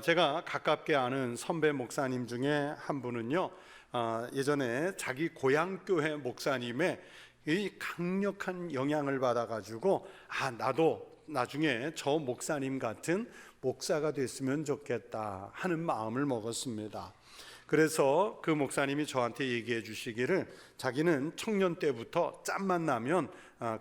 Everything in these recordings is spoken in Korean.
제가 가깝게 아는 선배 목사님 중에 한 분은요, 예전에 자기 고향 교회 목사님의 이 강력한 영향을 받아가지고 나도 나중에 저 목사님 같은 목사가 됐으면 좋겠다 하는 마음을 먹었습니다. 그래서 그 목사님이 저한테 얘기해 주시기를 자기는 청년 때부터 짬만 나면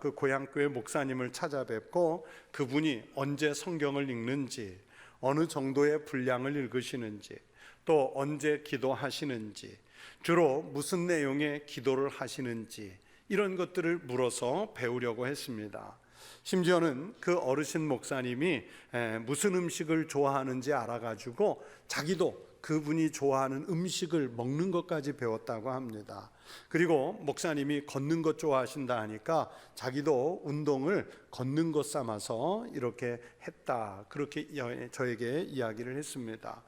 그 고향교회 목사님을 찾아뵙고 그분이 언제 성경을 읽는지, 어느 정도의 분량을 읽으시는지, 또 언제 기도하시는지, 주로 무슨 내용의 기도를 하시는지 이런 것들을 물어서 배우려고 했습니다. 심지어는 그 어르신 목사님이 무슨 음식을 좋아하는지 알아가지고 자기도 그분이 좋아하는 음식을 먹는 것까지 배웠다고 합니다. 그리고 목사님이 걷는 것 좋아하신다 하니까 자기도 운동을 걷는 것 삼아서 이렇게 했다, 그렇게 저에게 이야기를 했습니다.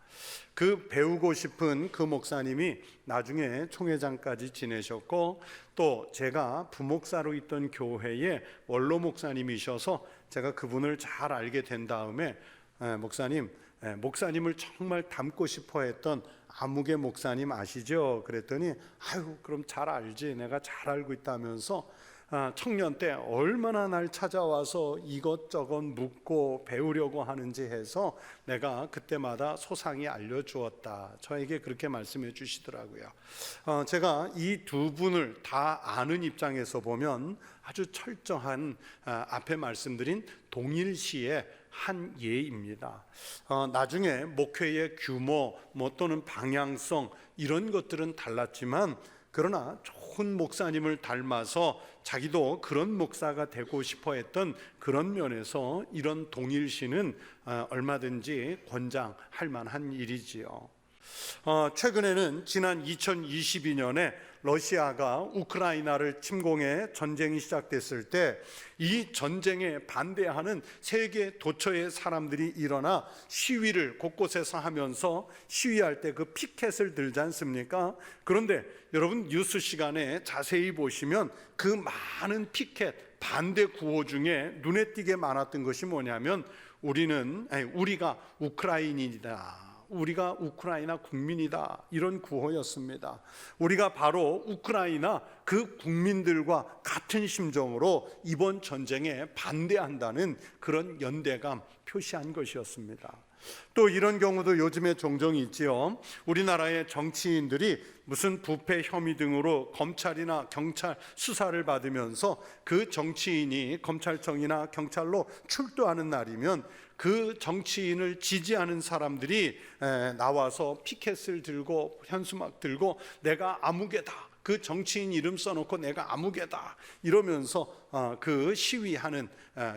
그 배우고 싶은 그 목사님이 나중에 총회장까지 지내셨고, 또 제가 부목사로 있던 교회의 원로 목사님이셔서 제가 그분을 잘 알게 된 다음에 목사님을 정말 닮고 싶어 했던 아무개 목사님 아시죠? 그랬더니 그럼 잘 알지, 내가 잘 알고 있다면서 청년 때 얼마나 날 찾아와서 이것저것 묻고 배우려고 하는지 해서 내가 그때마다 소상히 알려주었다, 저에게 그렇게 말씀해 주시더라고요. 제가 이 두 분을 다 아는 입장에서 보면 아주 철저한 앞에 말씀드린 동일시의 한 예입니다. 나중에 목회의 규모 또는 방향성 이런 것들은 달랐지만, 그러나 좋은 목사님을 닮아서 자기도 그런 목사가 되고 싶어 했던 그런 면에서 이런 동일시는 얼마든지 권장할 만한 일이지요. 최근에는 지난 2022년에 러시아가 우크라이나를 침공해 전쟁이 시작됐을 때 이 전쟁에 반대하는 세계 도처의 사람들이 일어나 시위를 곳곳에서 하면서, 시위할 때 그 피켓을 들지 않습니까? 그런데 여러분 뉴스 시간에 자세히 보시면 그 많은 피켓 반대 구호 중에 눈에 띄게 많았던 것이 뭐냐면 우리가 우크라이나인이다, 우리가 우크라이나 국민이다, 이런 구호였습니다. 우리가 바로 우크라이나 그 국민들과 같은 심정으로 이번 전쟁에 반대한다는 그런 연대감 표시한 것이었습니다. 또 이런 경우도 요즘에 종종 있지요. 우리나라의 정치인들이 무슨 부패 혐의 등으로 검찰이나 경찰 수사를 받으면서 그 정치인이 검찰청이나 경찰로 출두하는 날이면 그 정치인을 지지하는 사람들이 나와서 피켓을 들고 현수막 들고 내가 아무개다, 그 정치인 이름 써놓고 내가 아무개다 이러면서 그 시위하는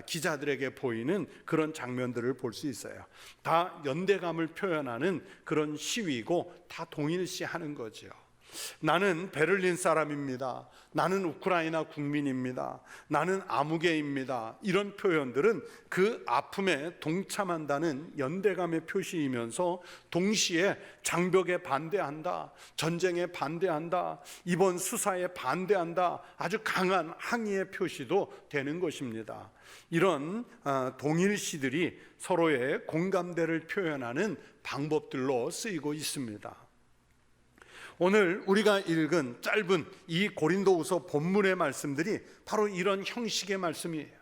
기자들에게 보이는 그런 장면들을 볼 수 있어요. 다 연대감을 표현하는 그런 시위고 다 동일시하는 거죠. 나는 베를린 사람입니다, 나는 우크라이나 국민입니다, 나는 아무개입니다, 이런 표현들은 그 아픔에 동참한다는 연대감의 표시이면서 동시에 장벽에 반대한다, 전쟁에 반대한다, 이번 수사에 반대한다, 아주 강한 항의의 표시도 되는 것입니다. 이런 동일시들이 서로의 공감대를 표현하는 방법들로 쓰이고 있습니다. 오늘 우리가 읽은 짧은 이 고린도후서 본문의 말씀들이 바로 이런 형식의 말씀이에요.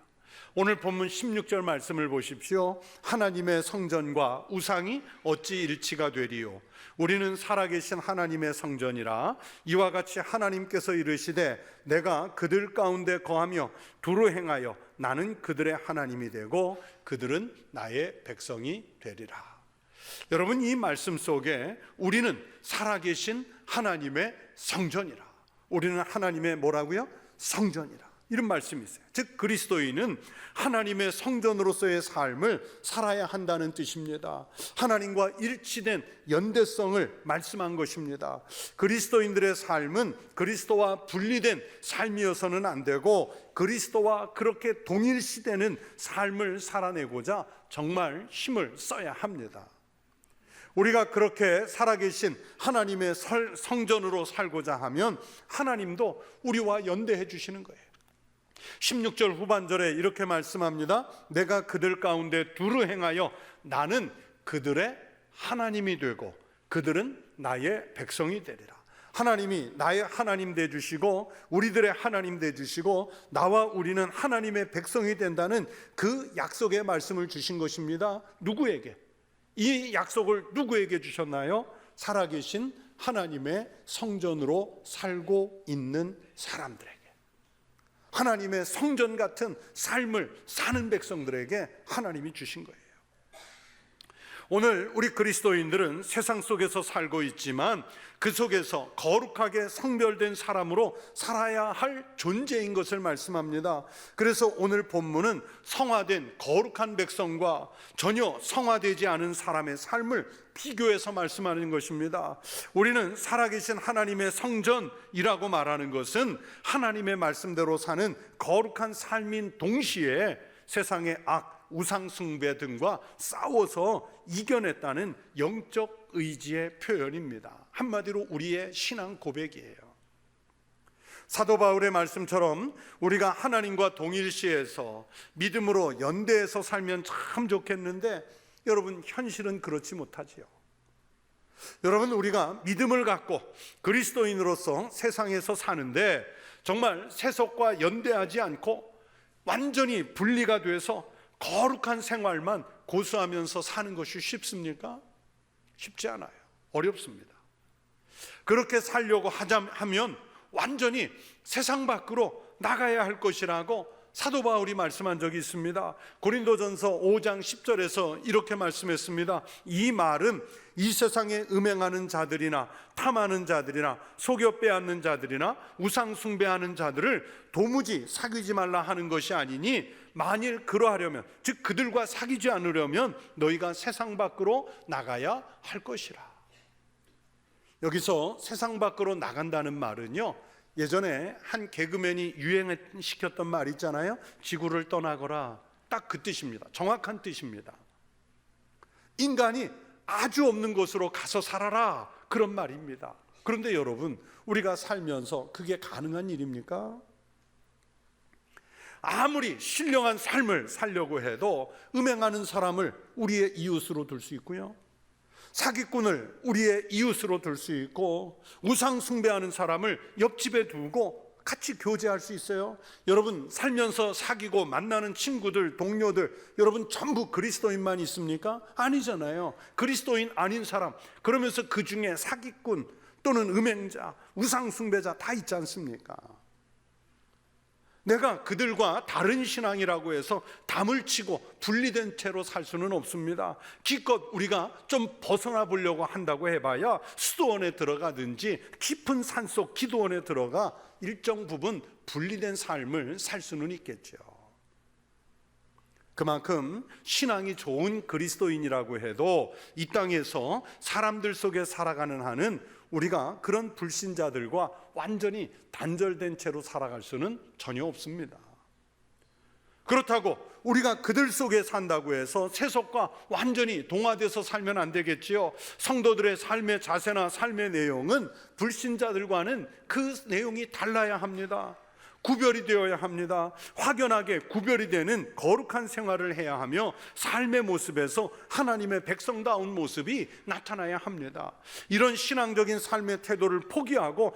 오늘 본문 16절 말씀을 보십시오. 하나님의 성전과 우상이 어찌 일치가 되리요? 우리는 살아계신 하나님의 성전이라. 이와 같이 하나님께서 이르시되 내가 그들 가운데 거하며 두루 행하여 나는 그들의 하나님이 되고 그들은 나의 백성이 되리라. 여러분, 이 말씀 속에 우리는 살아계신 하나님의 성전이라, 우리는 하나님의 뭐라고요? 성전이라, 이런 말씀이 있어요. 즉 그리스도인은 하나님의 성전으로서의 삶을 살아야 한다는 뜻입니다. 하나님과 일치된 연대성을 말씀한 것입니다. 그리스도인들의 삶은 그리스도와 분리된 삶이어서는 안 되고 그리스도와 그렇게 동일시되는 삶을 살아내고자 정말 힘을 써야 합니다. 우리가 그렇게 살아계신 하나님의 성전으로 살고자 하면 하나님도 우리와 연대해 주시는 거예요. 16절 후반절에 이렇게 말씀합니다. 내가 그들 가운데 두루 행하여 나는 그들의 하나님이 되고 그들은 나의 백성이 되리라. 하나님이 나의 하나님 되주시고 우리들의 하나님 되주시고 나와 우리는 하나님의 백성이 된다는 그 약속의 말씀을 주신 것입니다. 누구에게? 이 약속을 누구에게 주셨나요? 살아계신 하나님의 성전으로 살고 있는 사람들에게, 하나님의 성전 같은 삶을 사는 백성들에게 하나님이 주신 거예요. 오늘 우리 그리스도인들은 세상 속에서 살고 있지만 그 속에서 거룩하게 성별된 사람으로 살아야 할 존재인 것을 말씀합니다. 그래서 오늘 본문은 성화된 거룩한 백성과 전혀 성화되지 않은 사람의 삶을 비교해서 말씀하는 것입니다. 우리는 살아계신 하나님의 성전이라고 말하는 것은 하나님의 말씀대로 사는 거룩한 삶인 동시에 세상의 악, 우상 숭배 등과 싸워서 이겨냈다는 영적 의지의 표현입니다. 한마디로 우리의 신앙 고백이에요. 사도 바울의 말씀처럼 우리가 하나님과 동일시해서 믿음으로 연대해서 살면 참 좋겠는데 여러분, 현실은 그렇지 못하지요. 여러분, 우리가 믿음을 갖고 그리스도인으로서 세상에서 사는데 정말 세속과 연대하지 않고 완전히 분리가 돼서 거룩한 생활만 고수하면서 사는 것이 쉽습니까? 쉽지 않아요. 어렵습니다. 그렇게 살려고 하면 완전히 세상 밖으로 나가야 할 것이라고 사도 바울이 말씀한 적이 있습니다. 고린도전서 5장 10절에서 이렇게 말씀했습니다. 이 말은 이 세상에 음행하는 자들이나 탐하는 자들이나 속여 빼앗는 자들이나 우상 숭배하는 자들을 도무지 사귀지 말라 하는 것이 아니니 만일 그러하려면, 즉 그들과 사귀지 않으려면 너희가 세상 밖으로 나가야 할 것이라. 여기서 세상 밖으로 나간다는 말은요, 예전에 한 개그맨이 유행시켰던 말 있잖아요. 지구를 떠나거라. 딱 그 뜻입니다. 정확한 뜻입니다. 인간이 아주 없는 곳으로 가서 살아라, 그런 말입니다. 그런데 여러분, 우리가 살면서 그게 가능한 일입니까? 아무리 신령한 삶을 살려고 해도 음행하는 사람을 우리의 이웃으로 둘 수 있고요, 사기꾼을 우리의 이웃으로 둘 수 있고, 우상 숭배하는 사람을 옆집에 두고 같이 교제할 수 있어요. 여러분, 살면서 사귀고 만나는 친구들, 동료들, 여러분 전부 그리스도인만 있습니까? 아니잖아요. 그리스도인 아닌 사람, 그러면서 그 중에 사기꾼 또는 음행자, 우상 숭배자 다 있지 않습니까? 내가 그들과 다른 신앙이라고 해서 담을 치고 분리된 채로 살 수는 없습니다. 기껏 우리가 좀 벗어나 보려고 한다고 해봐야 수도원에 들어가든지 깊은 산속 기도원에 들어가 일정 부분 분리된 삶을 살 수는 있겠죠. 그만큼 신앙이 좋은 그리스도인이라고 해도 이 땅에서 사람들 속에 살아가는 한은 우리가 그런 불신자들과 완전히 단절된 채로 살아갈 수는 전혀 없습니다. 그렇다고 우리가 그들 속에 산다고 해서 세속과 완전히 동화돼서 살면 안 되겠지요. 성도들의 삶의 자세나 삶의 내용은 불신자들과는 그 내용이 달라야 합니다. 구별이 되어야 합니다. 확연하게 구별이 되는 거룩한 생활을 해야 하며 삶의 모습에서 하나님의 백성다운 모습이 나타나야 합니다. 이런 신앙적인 삶의 태도를 포기하고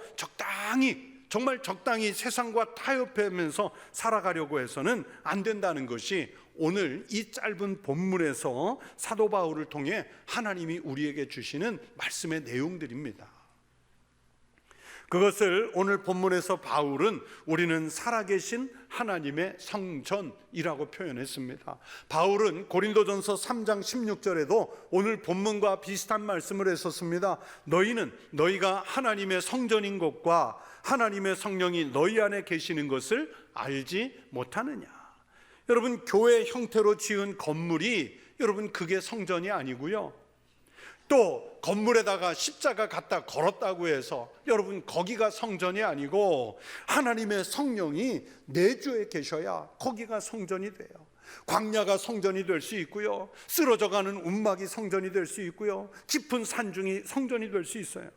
정말 적당히 세상과 타협하면서 살아가려고 해서는 안 된다는 것이 오늘 이 짧은 본문에서 사도 바울을 통해 하나님이 우리에게 주시는 말씀의 내용들입니다. 그것을 오늘 본문에서 바울은 우리는 살아계신 하나님의 성전이라고 표현했습니다. 바울은 고린도전서 3장 16절에도 오늘 본문과 비슷한 말씀을 했었습니다. 너희는 너희가 하나님의 성전인 것과 하나님의 성령이 너희 안에 계시는 것을 알지 못하느냐. 여러분, 교회 형태로 지은 건물이 여러분 그게 성전이 아니고요, 또 건물에다가 십자가 갖다 걸었다고 해서 여러분 거기가 성전이 아니고 하나님의 성령이 내주에 계셔야 거기가 성전이 돼요. 광야가 성전이 될 수 있고요, 쓰러져가는 움막이 성전이 될 수 있고요, 깊은 산중이 성전이 될 수 있어요.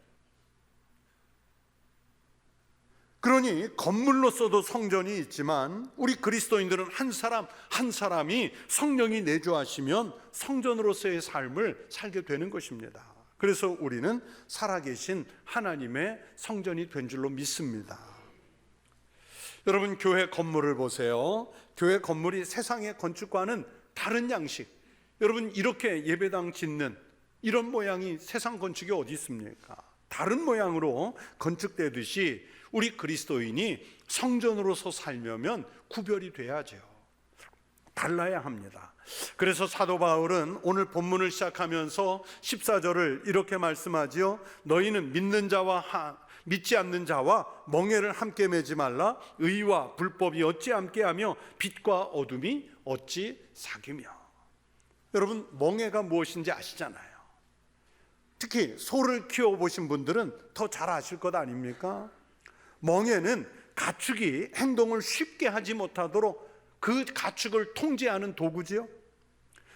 그러니 건물로서도 성전이 있지만 우리 그리스도인들은 한 사람 한 사람이 성령이 내주하시면 성전으로서의 삶을 살게 되는 것입니다. 그래서 우리는 살아계신 하나님의 성전이 된 줄로 믿습니다. 여러분, 교회 건물을 보세요. 교회 건물이 세상의 건축과는 다른 양식. 여러분, 이렇게 예배당 짓는 이런 모양이 세상 건축이 어디 있습니까? 다른 모양으로 건축되듯이 우리 그리스도인이 성전으로서 살려면 구별이 돼야죠. 달라야 합니다. 그래서 사도 바울은 오늘 본문을 시작하면서 14절을 이렇게 말씀하지요. 너희는 믿지 않는 자와 멍에를 함께 매지 말라. 의와 불법이 어찌 함께하며 빛과 어둠이 어찌 사귀며. 여러분, 멍에가 무엇인지 아시잖아요. 특히 소를 키워보신 분들은 더 잘 아실 것 아닙니까? 멍에는 가축이 행동을 쉽게 하지 못하도록 그 가축을 통제하는 도구지요.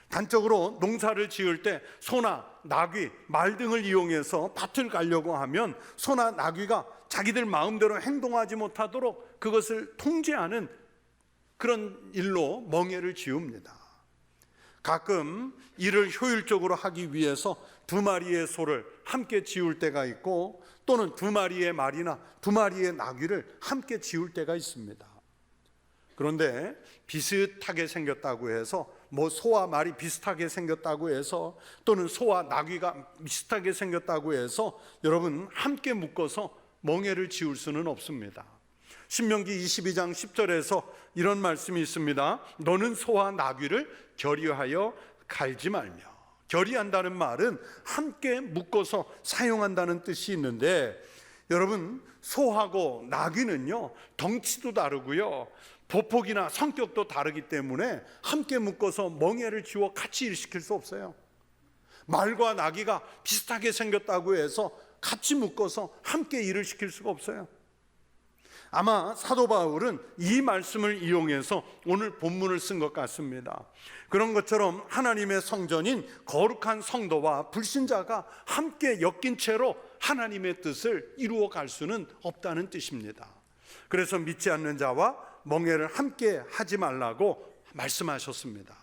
단적으로 농사를 지을 때 소나 나귀, 말 등을 이용해서 밭을 가려고 하면 소나 나귀가 자기들 마음대로 행동하지 못하도록 그것을 통제하는 그런 일로 멍에를 지웁니다. 가끔 일을 효율적으로 하기 위해서 두 마리의 소를 함께 지울 때가 있고, 또는 두 마리의 말이나 두 마리의 나귀를 함께 지울 때가 있습니다. 그런데 비슷하게 생겼다고 해서, 소와 말이 비슷하게 생겼다고 해서, 또는 소와 나귀가 비슷하게 생겼다고 해서 여러분 함께 묶어서 멍에를 지울 수는 없습니다. 신명기 22장 10절에서 이런 말씀이 있습니다. 너는 소와 나귀를 결의하여 갈지 말며. 결의한다는 말은 함께 묶어서 사용한다는 뜻이 있는데, 여러분, 소하고 나귀는요 덩치도 다르고요 보폭이나 성격도 다르기 때문에 함께 묶어서 멍에를 지워 같이 일시킬 수 없어요. 말과 나귀가 비슷하게 생겼다고 해서 같이 묶어서 함께 일을 시킬 수가 없어요. 아마 사도 바울은 이 말씀을 이용해서 오늘 본문을 쓴 것 같습니다. 그런 것처럼 하나님의 성전인 거룩한 성도와 불신자가 함께 엮인 채로 하나님의 뜻을 이루어 갈 수는 없다는 뜻입니다. 그래서 믿지 않는 자와 멍에를 함께 하지 말라고 말씀하셨습니다.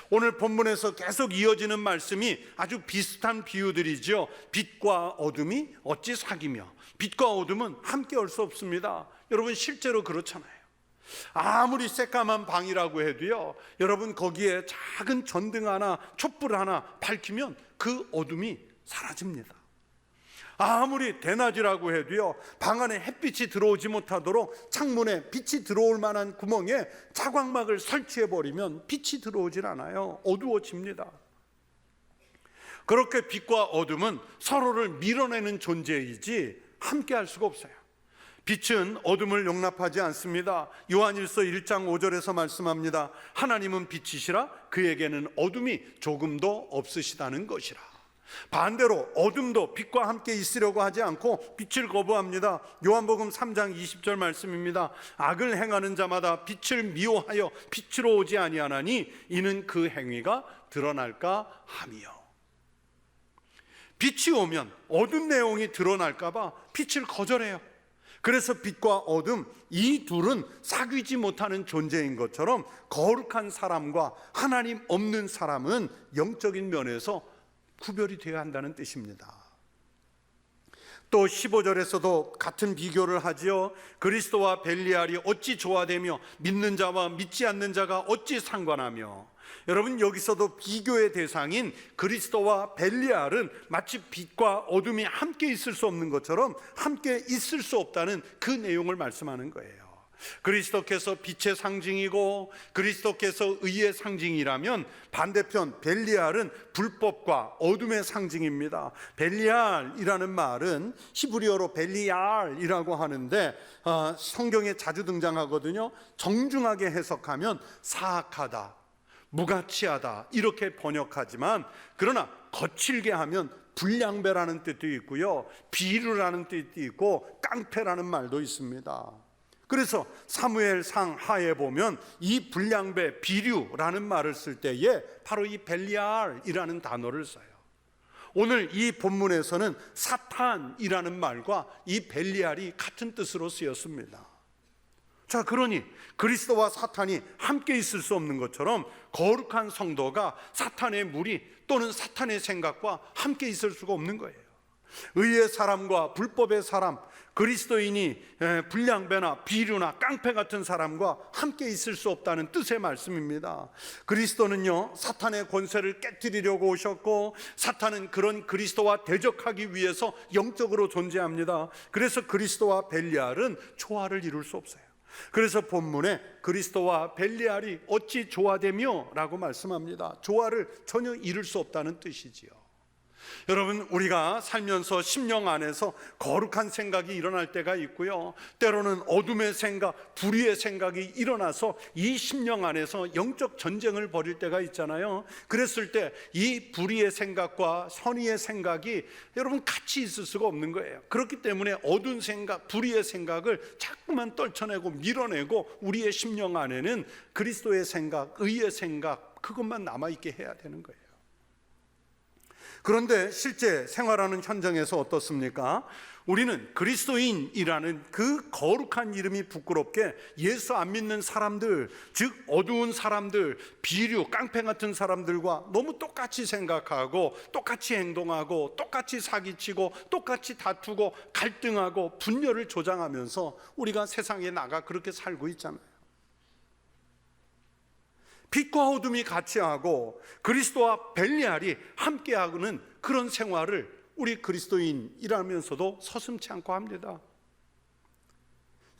오늘 본문에서 계속 이어지는 말씀이 아주 비슷한 비유들이죠. 빛과 어둠이 어찌 사귀며. 빛과 어둠은 함께 할 수 없습니다. 여러분, 실제로 그렇잖아요. 아무리 새까만 방이라고 해도요, 여러분 거기에 작은 전등 하나, 촛불 하나 밝히면 그 어둠이 사라집니다. 아무리 대낮이라고 해도요, 방 안에 햇빛이 들어오지 못하도록 창문에 빛이 들어올 만한 구멍에 자광막을 설치해버리면 빛이 들어오질 않아요. 어두워집니다. 그렇게 빛과 어둠은 서로를 밀어내는 존재이지 함께 할 수가 없어요. 빛은 어둠을 용납하지 않습니다. 요한일서 1장 5절에서 말씀합니다. 하나님은 빛이시라 그에게는 어둠이 조금도 없으시다는 것이라. 반대로 어둠도 빛과 함께 있으려고 하지 않고 빛을 거부합니다. 요한복음 3장 20절 말씀입니다. 악을 행하는 자마다 빛을 미워하여 빛으로 오지 아니하나니 이는 그 행위가 드러날까 함이요. 빛이 오면 어둠 내용이 드러날까 봐 빛을 거절해요. 그래서 빛과 어둠, 이 둘은 사귀지 못하는 존재인 것처럼 거룩한 사람과 하나님 없는 사람은 영적인 면에서 구별이 되어야 한다는 뜻입니다. 또 15절에서도 같은 비교를 하지요. 그리스도와 벨리알이 어찌 조화되며 믿는 자와 믿지 않는 자가 어찌 상관하며. 여러분, 여기서도 비교의 대상인 그리스도와 벨리알은 마치 빛과 어둠이 함께 있을 수 없는 것처럼 함께 있을 수 없다는 그 내용을 말씀하는 거예요. 그리스도께서 빛의 상징이고 그리스도께서 의의 상징이라면 반대편 벨리알은 불법과 어둠의 상징입니다. 벨리알이라는 말은 히브리어로 벨리알이라고 하는데 성경에 자주 등장하거든요. 정중하게 해석하면 사악하다, 무가치하다 이렇게 번역하지만, 그러나 거칠게 하면 불량배라는 뜻도 있고요, 비루라는 뜻도 있고 깡패라는 말도 있습니다. 그래서 사무엘상 하에 보면 이 불량배, 비류라는 말을 쓸 때에 바로 이 벨리알이라는 단어를 써요. 오늘 이 본문에서는 사탄이라는 말과 이 벨리알이 같은 뜻으로 쓰였습니다. 자, 그러니 그리스도와 사탄이 함께 있을 수 없는 것처럼 거룩한 성도가 사탄의 무리 또는 사탄의 생각과 함께 있을 수가 없는 거예요. 의의 사람과 불법의 사람, 그리스도인이 불량배나 비류나 깡패 같은 사람과 함께 있을 수 없다는 뜻의 말씀입니다. 그리스도는요, 사탄의 권세를 깨뜨리려고 오셨고, 사탄은 그런 그리스도와 대적하기 위해서 영적으로 존재합니다. 그래서 그리스도와 벨리알은 조화를 이룰 수 없어요. 그래서 본문에 그리스도와 벨리알이 어찌 조화되며 라고 말씀합니다. 조화를 전혀 이룰 수 없다는 뜻이지요. 여러분, 우리가 살면서 심령 안에서 거룩한 생각이 일어날 때가 있고요, 때로는 어둠의 생각, 불의의 생각이 일어나서 이 심령 안에서 영적 전쟁을 벌일 때가 있잖아요. 그랬을 때 이 불의의 생각과 선의의 생각이 여러분 같이 있을 수가 없는 거예요. 그렇기 때문에 어두운 생각, 불의의 생각을 자꾸만 떨쳐내고 밀어내고 우리의 심령 안에는 그리스도의 생각, 의의 생각, 그것만 남아있게 해야 되는 거예요. 그런데 실제 생활하는 현장에서 어떻습니까? 우리는 그리스도인이라는 그 거룩한 이름이 부끄럽게 예수 안 믿는 사람들, 즉 어두운 사람들, 비류, 깡패 같은 사람들과 너무 똑같이 생각하고 똑같이 행동하고 똑같이 사기치고 똑같이 다투고 갈등하고 분열을 조장하면서 우리가 세상에 나가 그렇게 살고 있잖아요. 빛과 어둠이 같이 하고 그리스도와 벨리알이 함께하는 그런 생활을 우리 그리스도인이라면서도 서슴지 않고 합니다.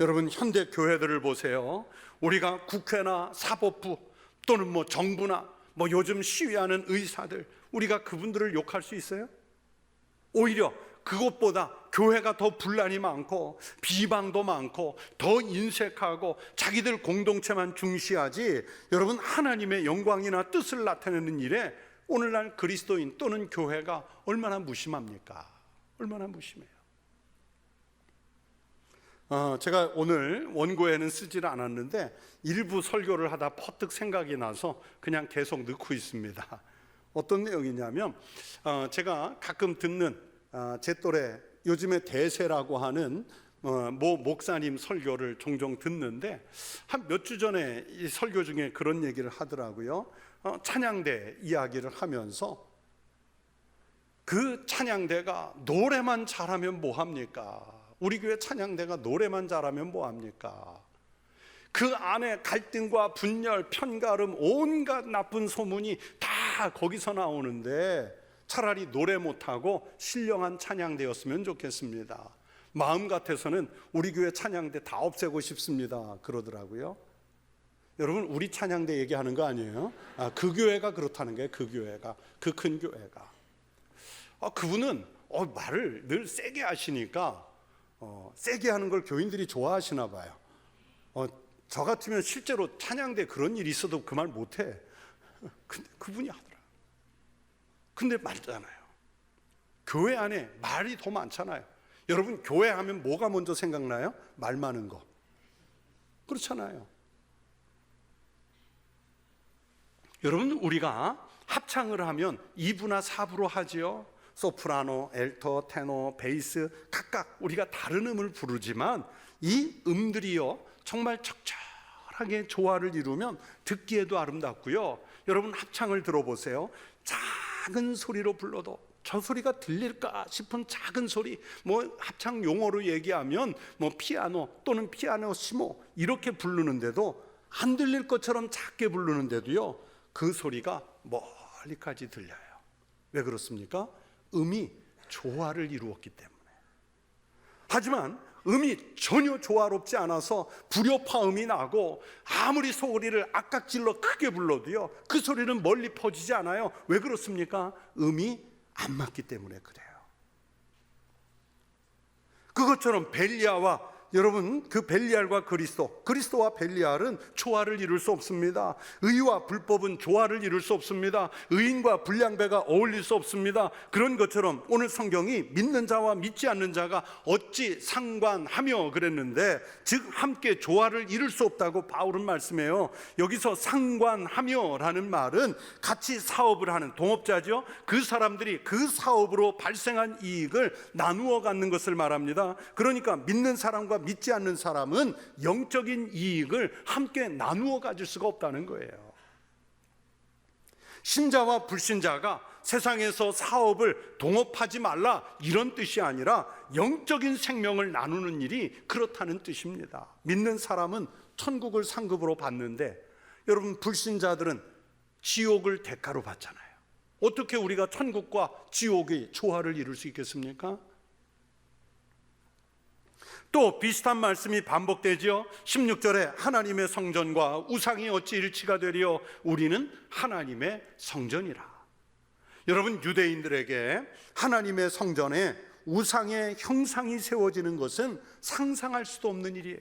여러분, 현대 교회들을 보세요. 우리가 국회나 사법부 또는 정부나 요즘 시위하는 의사들, 우리가 그분들을 욕할 수 있어요? 오히려 그것보다 교회가 더 분란이 많고 비방도 많고 더 인색하고 자기들 공동체만 중시하지, 여러분, 하나님의 영광이나 뜻을 나타내는 일에 오늘날 그리스도인 또는 교회가 얼마나 무심합니까? 얼마나 무심해요. 제가 오늘 원고에는 쓰지를 않았는데 일부 설교를 하다 퍼뜩 생각이 나서 그냥 계속 넣고 있습니다. 어떤 내용이냐면, 제가 가끔 듣는 제 또래 요즘에 대세라고 하는 모 목사님 설교를 종종 듣는데, 한 몇 주 전에 이 설교 중에 그런 얘기를 하더라고요. 찬양대 이야기를 하면서 그 찬양대가 노래만 잘하면 뭐합니까? 우리 교회 찬양대가 노래만 잘하면 뭐합니까? 그 안에 갈등과 분열, 편가름, 온갖 나쁜 소문이 다 거기서 나오는데 차라리 노래 못하고 신령한 찬양대였으면 좋겠습니다. 마음 같아서는 우리 교회 찬양대 다 없애고 싶습니다, 그러더라고요. 여러분, 우리 찬양대 얘기하는 거 아니에요? 그 교회가 그렇다는 거예요. 그 교회가, 그 큰 교회가. 그분은 말을 늘 세게 하시니까 세게 하는 걸 교인들이 좋아하시나 봐요. 저 같으면 실제로 찬양대 그런 일이 있어도 그 말 못해. 근데 그분이 하더라. 근데 말잖아요. 교회 안에 말이 더 많잖아요. 여러분, 교회 하면 뭐가 먼저 생각나요? 말 많은 거. 그렇잖아요. 여러분, 우리가 합창을 하면 2부나 4부로 하지요. 소프라노, 엘토, 테너, 베이스 각각 우리가 다른 음을 부르지만 이 음들이요 정말 적절하게 조화를 이루면 듣기에도 아름답고요. 여러분, 합창을 들어보세요. 작은 소리로 불러도 저 소리가 들릴까 싶은 작은 소리, 합창 용어로 얘기하면 피아노 또는 피아노시모 이렇게 부르는데도 안 들릴 것처럼 작게 부르는데도요 그 소리가 멀리까지 들려요. 왜 그렇습니까? 음이 조화를 이루었기 때문에. 하지만 음이 전혀 조화롭지 않아서 불협화음이 나고 아무리 소리를 악각질러 크게 불러도요 그 소리는 멀리 퍼지지 않아요. 왜 그렇습니까? 음이 안 맞기 때문에 그래요. 그것처럼 벨리알과 여러분, 그 벨리알과 그리스도와 벨리알은 조화를 이룰 수 없습니다. 의와 불법은 조화를 이룰 수 없습니다. 의인과 불량배가 어울릴 수 없습니다. 그런 것처럼 오늘 성경이 믿는 자와 믿지 않는 자가 어찌 상관하며 그랬는데, 즉 함께 조화를 이룰 수 없다고 바울은 말씀해요. 여기서 상관하며 라는 말은 같이 사업을 하는 동업자죠. 그 사람들이 그 사업으로 발생한 이익을 나누어 갖는 것을 말합니다. 그러니까 믿는 사람과 믿지 않는 사람은 영적인 이익을 함께 나누어 가질 수가 없다는 거예요. 신자와 불신자가 세상에서 사업을 동업하지 말라, 이런 뜻이 아니라 영적인 생명을 나누는 일이 그렇다는 뜻입니다. 믿는 사람은 천국을 상급으로 받는데, 여러분, 불신자들은 지옥을 대가로 받잖아요. 어떻게 우리가 천국과 지옥의 조화를 이룰 수 있겠습니까? 또 비슷한 말씀이 반복되지요. 16절에 하나님의 성전과 우상이 어찌 일치가 되리요, 우리는 하나님의 성전이라. 여러분, 유대인들에게 하나님의 성전에 우상의 형상이 세워지는 것은 상상할 수도 없는 일이에요.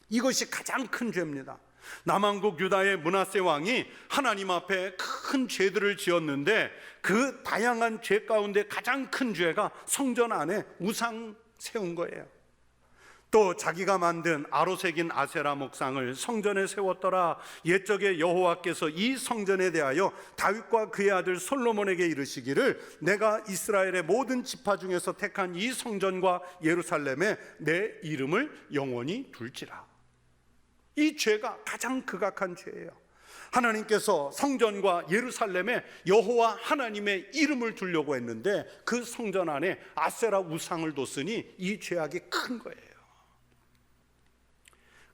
이것이 가장 큰 죄입니다. 남왕국 유다의 므낫세 왕이 하나님 앞에 큰 죄들을 지었는데, 그 다양한 죄 가운데 가장 큰 죄가 성전 안에 우상 세운 거예요. 또 자기가 만든 아로새긴 아세라 목상을 성전에 세웠더라. 옛적에 여호와께서 이 성전에 대하여 다윗과 그의 아들 솔로몬에게 이르시기를, 내가 이스라엘의 모든 지파 중에서 택한 이 성전과 예루살렘에 내 이름을 영원히 둘지라. 이 죄가 가장 극악한 죄예요. 하나님께서 성전과 예루살렘에 여호와 하나님의 이름을 두려고 했는데 그 성전 안에 아세라 우상을 뒀으니 이 죄악이 큰 거예요.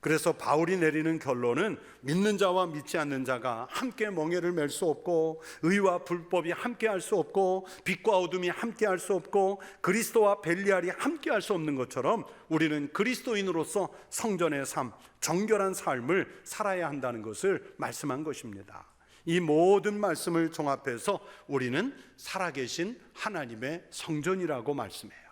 그래서 바울이 내리는 결론은 믿는 자와 믿지 않는 자가 함께 멍에를 맬 수 없고, 의와 불법이 함께 할 수 없고, 빛과 어둠이 함께 할 수 없고, 그리스도와 벨리알이 함께 할 수 없는 것처럼 우리는 그리스도인으로서 성전의 삶, 정결한 삶을 살아야 한다는 것을 말씀한 것입니다. 이 모든 말씀을 종합해서 우리는 살아계신 하나님의 성전이라고 말씀해요.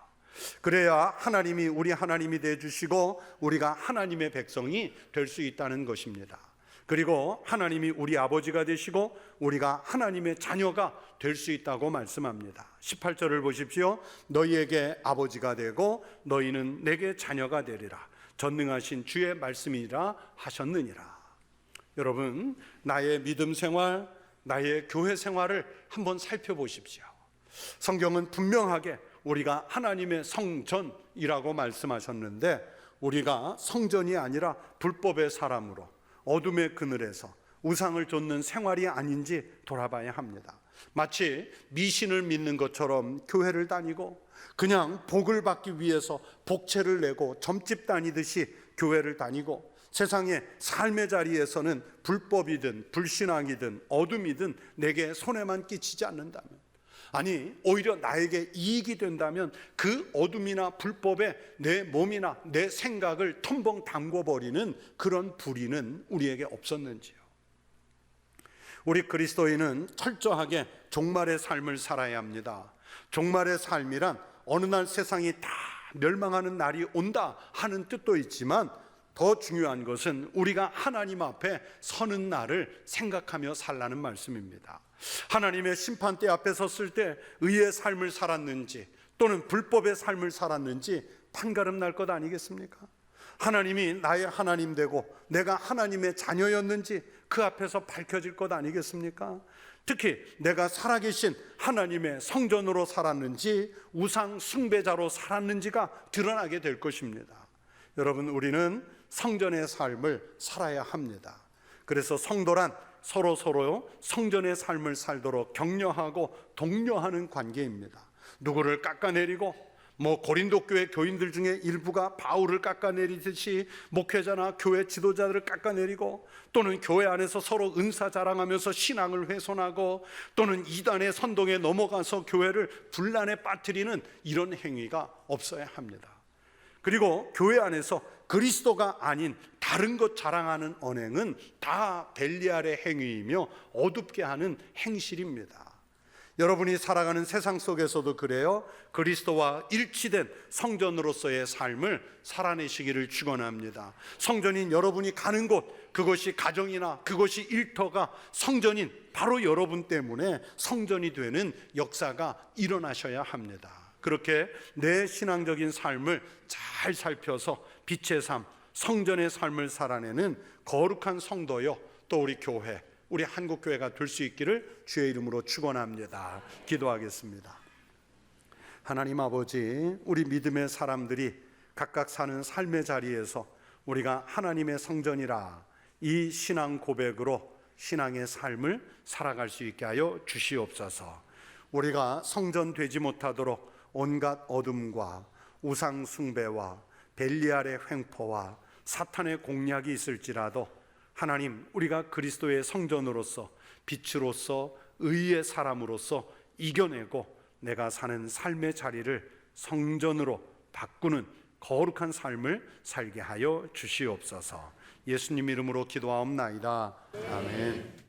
그래야 하나님이 우리 하나님이 되어주시고 우리가 하나님의 백성이 될 수 있다는 것입니다. 그리고 하나님이 우리 아버지가 되시고 우리가 하나님의 자녀가 될 수 있다고 말씀합니다. 18절을 보십시오. 너희에게 아버지가 되고 너희는 내게 자녀가 되리라. 전능하신 주의 말씀이라 하셨느니라. 여러분, 나의 믿음 생활, 나의 교회 생활을 한번 살펴보십시오. 성경은 분명하게 우리가 하나님의 성전이라고 말씀하셨는데, 우리가 성전이 아니라 불법의 사람으로 어둠의 그늘에서 우상을 좇는 생활이 아닌지 돌아봐야 합니다. 마치 미신을 믿는 것처럼 교회를 다니고 그냥 복을 받기 위해서 복채를 내고 점집 다니듯이 교회를 다니고, 세상의 삶의 자리에서는 불법이든 불신앙이든 어둠이든 내게 손해만 끼치지 않는다면, 아니 오히려 나에게 이익이 된다면 그 어둠이나 불법에 내 몸이나 내 생각을 텀벙 담궈버리는 그런 불의는 우리에게 없었는지요. 우리 그리스도인은 철저하게 종말의 삶을 살아야 합니다. 종말의 삶이란 어느 날 세상이 다 멸망하는 날이 온다 하는 뜻도 있지만, 더 중요한 것은 우리가 하나님 앞에 서는 날을 생각하며 살라는 말씀입니다. 하나님의 심판대 앞에 섰을 때 의의 삶을 살았는지 또는 불법의 삶을 살았는지 판가름 날 것 아니겠습니까? 하나님이 나의 하나님 되고 내가 하나님의 자녀였는지 그 앞에서 밝혀질 것 아니겠습니까? 특히 내가 살아계신 하나님의 성전으로 살았는지 우상 숭배자로 살았는지가 드러나게 될 것입니다. 여러분, 우리는 성전의 삶을 살아야 합니다. 그래서 성도란 서로 성전의 삶을 살도록 격려하고 독려하는 관계입니다. 누구를 깎아내리고, 고린도 교회 교인들 중에 일부가 바울을 깎아내리듯이 목회자나 교회 지도자들을 깎아내리고, 또는 교회 안에서 서로 은사 자랑하면서 신앙을 훼손하고, 또는 이단의 선동에 넘어가서 교회를 분란에 빠뜨리는 이런 행위가 없어야 합니다. 그리고 교회 안에서 그리스도가 아닌 다른 것 자랑하는 언행은 다 벨리알의 행위이며 어둡게 하는 행실입니다. 여러분이 살아가는 세상 속에서도 그래요. 그리스도와 일치된 성전으로서의 삶을 살아내시기를 축원합니다. 성전인 여러분이 가는 곳, 그것이 가정이나 그것이 일터가 성전인 바로 여러분 때문에 성전이 되는 역사가 일어나셔야 합니다. 그렇게 내 신앙적인 삶을 잘 살펴서 빛의 삶, 성전의 삶을 살아내는 거룩한 성도요, 또 우리 교회, 우리 한국교회가 될 수 있기를 주의 이름으로 축원합니다. 기도하겠습니다. 하나님 아버지, 우리 믿음의 사람들이 각각 사는 삶의 자리에서 우리가 하나님의 성전이라 이 신앙 고백으로 신앙의 삶을 살아갈 수 있게 하여 주시옵소서. 우리가 성전 되지 못하도록 온갖 어둠과 우상 숭배와 벨리알의 횡포와 사탄의 공략이 있을지라도 하나님, 우리가 그리스도의 성전으로서 빛으로서 의의 사람으로서 이겨내고 내가 사는 삶의 자리를 성전으로 바꾸는 거룩한 삶을 살게 하여 주시옵소서. 예수님 이름으로 기도하옵나이다. 아멘.